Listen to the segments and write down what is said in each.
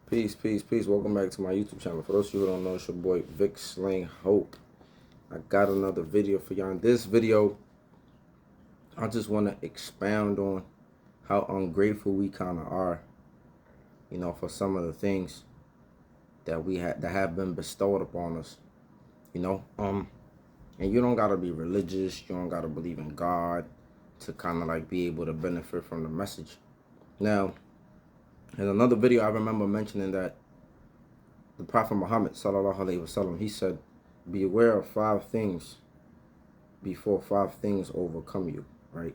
Peace, peace, peace. Welcome back to my YouTube channel. For those of you who don't know, it's your boy Vic Slang Hope. I got another video for y'all. In this video, I just want to expound on how ungrateful we kind of are, for some of the things that have been bestowed upon us, And you don't gotta be religious. You don't gotta believe in God to kind of like be able to benefit from the message. Now, in another video, I remember mentioning that the Prophet Muhammad sallallahu alaihi wasallam, he said, "Be aware of 5 things before 5 things overcome you." Right?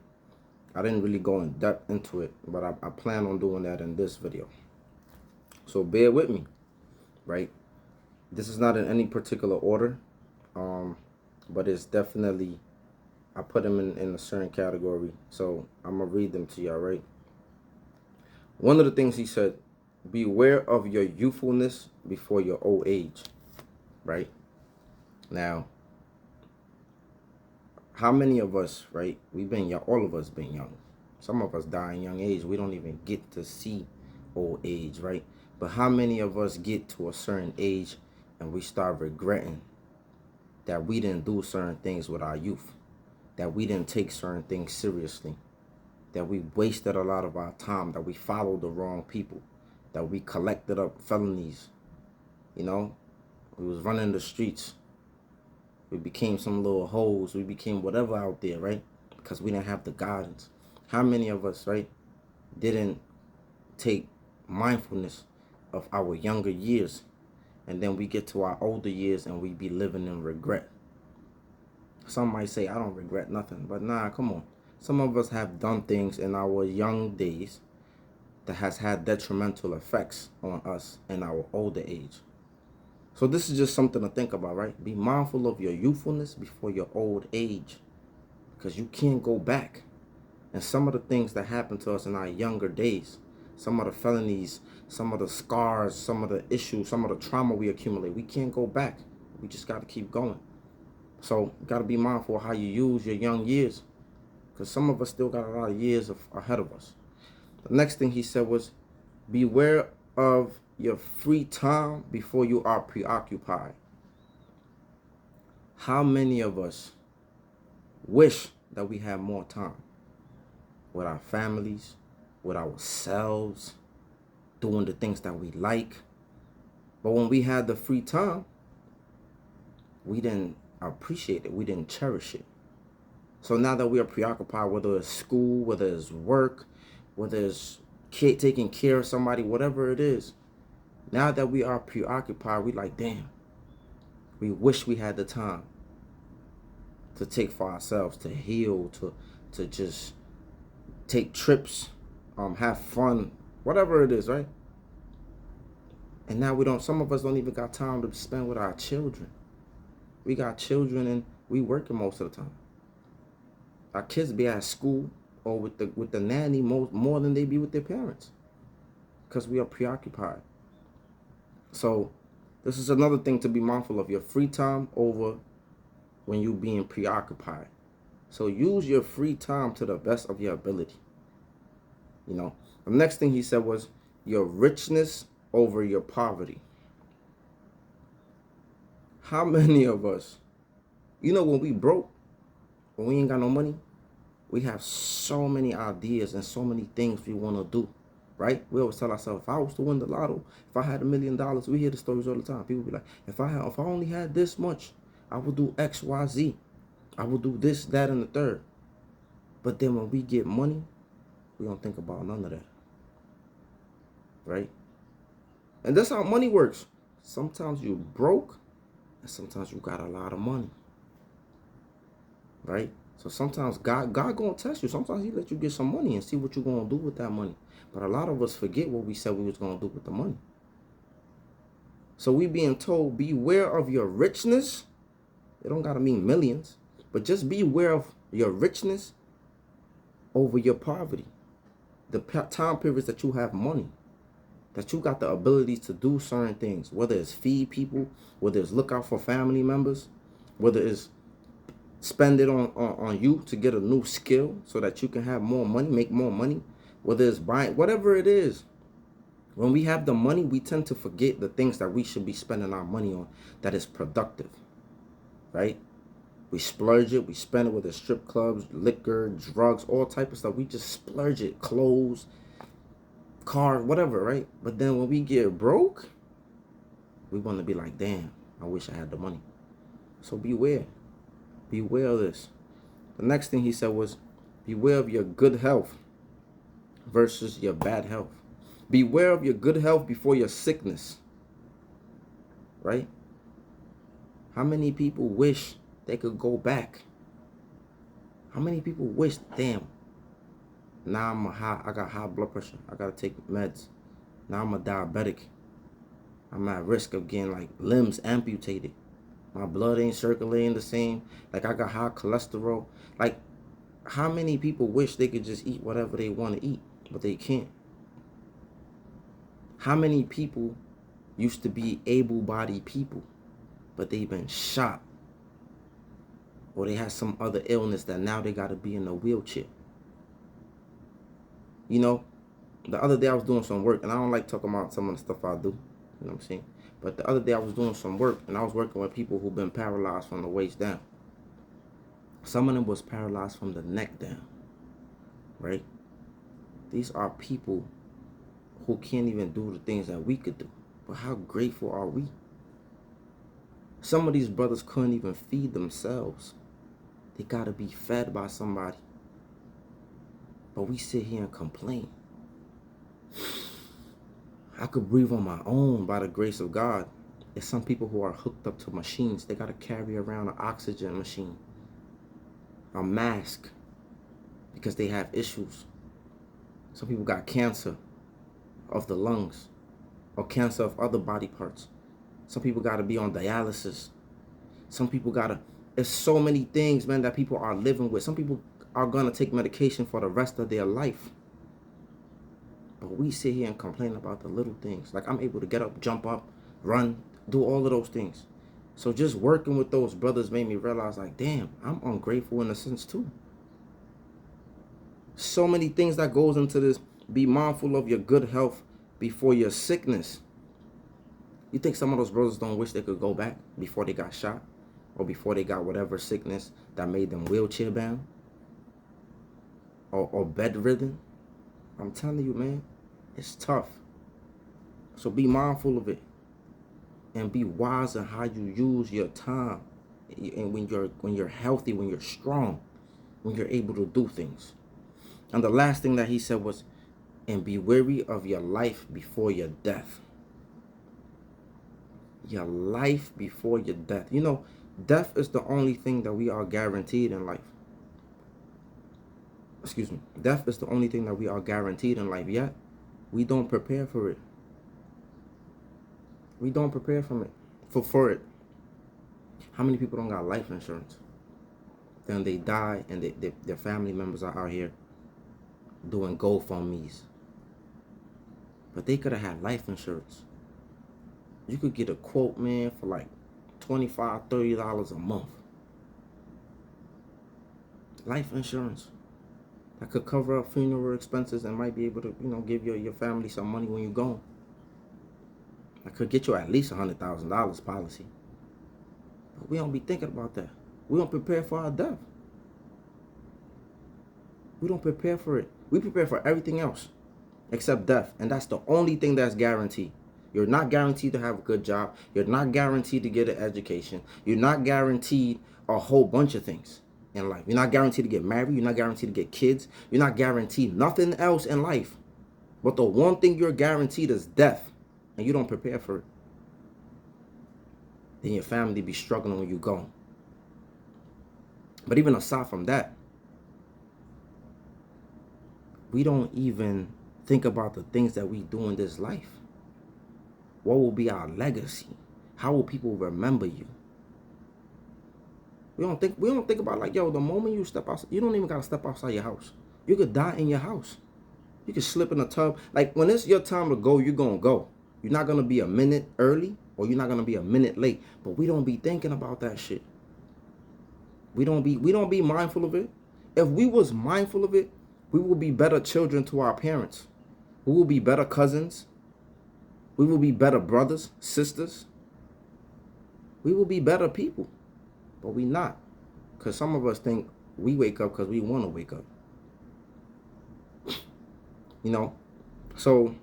I didn't really go in depth into it, but I plan on doing that in this video. So bear with me, right? This is not in any particular order, but it's definitely, I put them in a certain category. So I'm gonna read them to y'all, right? One of the things he said, beware of your youthfulness before your old age, right? Now, how many of us, right? We've been young, all of us been young. Some of us die in young age. We don't even get to see old age, right? But how many of us get to a certain age and we start regretting that we didn't do certain things with our youth, that we didn't take certain things seriously, that we wasted a lot of our time, that we followed the wrong people, that we collected up felonies, we was running the streets. We became some little hoes. We became whatever out there, right? Because we didn't have the guidance. How many of us, right, didn't take mindfulness of our younger years, and then we get to our older years and we be living in regret? Some might say, I don't regret nothing. But nah, come on. Some of us have done things in our young days that has had detrimental effects on us in our older age. So this is just something to think about, right? Be mindful of your youthfulness before your old age, because you can't go back. And some of the things that happened to us in our younger days, some of the felonies, some of the scars, some of the issues, some of the trauma we accumulate, we can't go back. We just got to keep going. So you got to be mindful of how you use your young years, because some of us still got a lot of years ahead of us. The next thing he said was, beware of your free time before you are preoccupied. How many of us wish that we had more time with our families, with ourselves, doing the things that we like? But when we had the free time, we didn't appreciate it. We didn't cherish it. So now that we are preoccupied, whether it's school, whether it's work, whether it's taking care of somebody, whatever it is, now that we are preoccupied, we like, damn, we wish we had the time to take for ourselves, to heal, to just take trips, have fun, whatever it is, right? And now some of us don't even got time to spend with our children. We got children and we working most of the time. Our kids be at school or with the nanny more than they be with their parents, because we are preoccupied. So this is another thing to be mindful of, your free time over when you being preoccupied. So use your free time to the best of your ability. The next thing he said was your richness over your poverty. How many of us, when we broke, when we ain't got no money, we have so many ideas and so many things we want to do, right? We always tell ourselves, if I was to win the lotto, if I had $1 million, we hear the stories all the time. People be like, if I only had this much, I would do X, Y, Z. I would do this, that, and the third. But then when we get money, we don't think about none of that, right? And that's how money works. Sometimes you broke, and sometimes you got a lot of money, right? So sometimes God gonna test you. Sometimes he let you get some money and see what you're gonna do with that money. But a lot of us forget what we said we was gonna do with the money. So we being told, beware of your richness. It don't gotta mean millions, but just be aware of your richness over your poverty. The time periods that you have money, that you got the ability to do certain things, whether it's feed people, whether it's look out for family members, whether it's spend it on you to get a new skill so that you can have more money, make more money, whether it's buying, whatever it is. When we have the money, we tend to forget the things that we should be spending our money on that is productive, right? We splurge it, we spend it with the strip clubs, liquor, drugs, all type of stuff. We just splurge it, clothes, car, whatever, right? But then when we get broke, we want to be like, damn, I wish I had the money. So beware. Beware of this. The next thing he said was, beware of your good health versus your bad health. Beware of your good health before your sickness, right? How many people wish they could go back? How many people wish, damn, now I got high blood pressure. I got to take meds. Now I'm a diabetic. I'm at risk of getting like limbs amputated. My blood ain't circulating the same. Like I got high cholesterol. Like how many people wish they could just eat whatever they want to eat, but they can't? How many people used to be able-bodied people, but they've been shot, or they had some other illness that now they got to be in a wheelchair? You know, the other day I was doing some work, and I don't like talking about some of the stuff I do. You know what I'm saying? But the other day I was doing some work, and I was working with people who've been paralyzed from the waist down. Some of them was paralyzed from the neck down, right? These are people who can't even do the things that we could do. But how grateful are we? Some of these brothers couldn't even feed themselves. They got to be fed by somebody. But we sit here and complain. I could breathe on my own by the grace of God. There's some people who are hooked up to machines. They got to carry around an oxygen machine, a mask, because they have issues. Some people got cancer of the lungs or cancer of other body parts. Some people got to be on dialysis. Some people got to, there's so many things, man, that people are living with. Some people are going to take medication for the rest of their life. But we sit here and complain about the little things. Like I'm able to get up, jump up, run, do all of those things. So just working with those brothers made me realize, like, damn, I'm ungrateful in a sense too. So many things that goes into this. Be mindful of your good health before your sickness. You think some of those brothers don't wish they could go back before they got shot or before they got whatever sickness that made them wheelchair bound or bedridden? I'm telling you, man, it's tough. So be mindful of it and be wise in how you use your time. And when you're healthy, when you're strong, when you're able to do things. And the last thing that he said was, and be wary of your life before your death. Your life before your death. You know, death is the only thing that we are guaranteed in life. Excuse me. Death is the only thing that we are guaranteed in life. Yet, we don't prepare for it. We don't prepare for it. How many people don't got life insurance? Then they die and their family members are out here doing GoFundMes. But they could have had life insurance. You could get a quote, man, for like $25, $30 a month. Life insurance that could cover up funeral expenses and might be able to, give your family some money when you're gone. That could get you at least $100,000 policy. But we don't be thinking about that. We don't prepare for our death. We don't prepare for it. We prepare for everything else except death. And that's the only thing that's guaranteed. You're not guaranteed to have a good job. You're not guaranteed to get an education. You're not guaranteed a whole bunch of things in life. You're not guaranteed to get married. You're not guaranteed to get kids. You're not guaranteed nothing else in life. But the one thing you're guaranteed is death. And you don't prepare for it. Then your family be struggling when you go. But even aside from that, we don't even think about the things that we do in this life. What will be our legacy? How will people remember you? We don't think about, like, yo, the moment you step outside, you don't even gotta step outside your house. You could die in your house. You could slip in a tub. Like, when it's your time to go, you're gonna go. You're not gonna be a minute early or you're not gonna be a minute late. But we don't be thinking about that shit. We don't be mindful of it. If we was mindful of it, we will be better children to our parents. We will be better cousins. We will be better brothers, sisters. We will be better people, but we not. Because some of us think we wake up because we want to wake up. You know? So,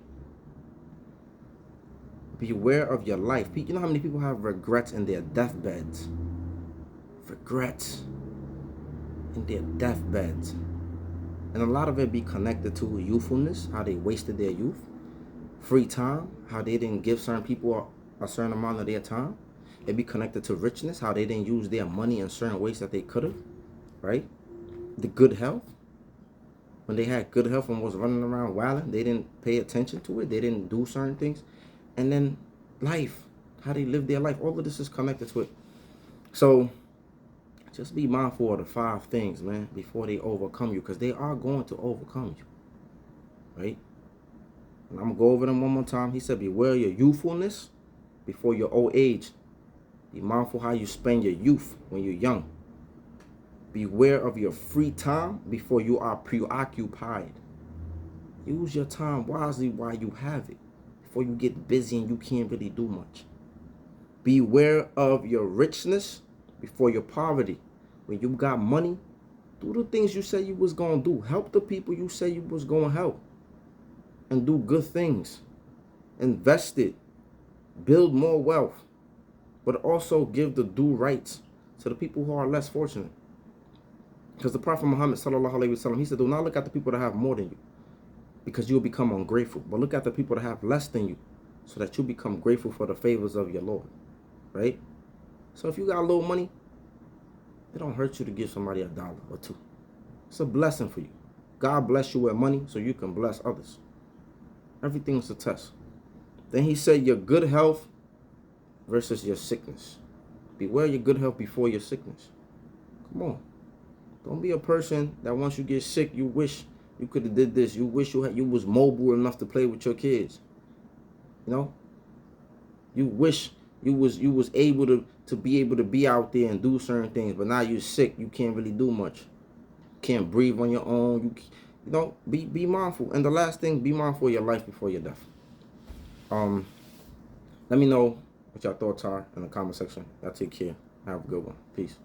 beware of your life. You know how many people have regrets in their deathbeds? Regrets in their deathbeds. And a lot of it be connected to youthfulness, how they wasted their youth. Free time, how they didn't give certain people a certain amount of their time. It be connected to richness, how they didn't use their money in certain ways that they could have, right? The good health. When they had good health and was running around wilding, they didn't pay attention to it. They didn't do certain things. And then life, how they live their life. All of this is connected to it. So just be mindful of the 5 things, man, before they overcome you, because they are going to overcome you, right? And I'm going to go over them one more time. He said, beware your youthfulness before your old age. Be mindful how you spend your youth when you're young. Beware of your free time before you are preoccupied. Use your time wisely while you have it, before you get busy and you can't really do much. Beware of your richness before your poverty. When you got money, do the things you said you was going to do. Help the people you said you was going to help. And do good things. Invest it. Build more wealth. But also give the due rights to the people who are less fortunate. Because the Prophet Muhammad sallallahu alaihi wasallam, he said, do not look at the people that have more than you, because you'll become ungrateful. But look at the people that have less than you, so that you become grateful for the favors of your Lord. Right? So if you got a little money, it don't hurt you to give somebody $1 or $2. It's a blessing for you. God bless you with money so you can bless others. Everything's a test. Then he said your good health versus your sickness. Beware your good health before your sickness. Come on. Don't be a person that once you get sick, you wish you could have did this. You wish you was mobile enough to play with your kids. You know? You wish you was able to be out there and do certain things, but now you're sick. You can't really do much. Can't breathe on your own. You know, be mindful. And the last thing, be mindful of your life before your death. Let me know what your thoughts are in the comment section. Y'all take care. Have a good one. Peace.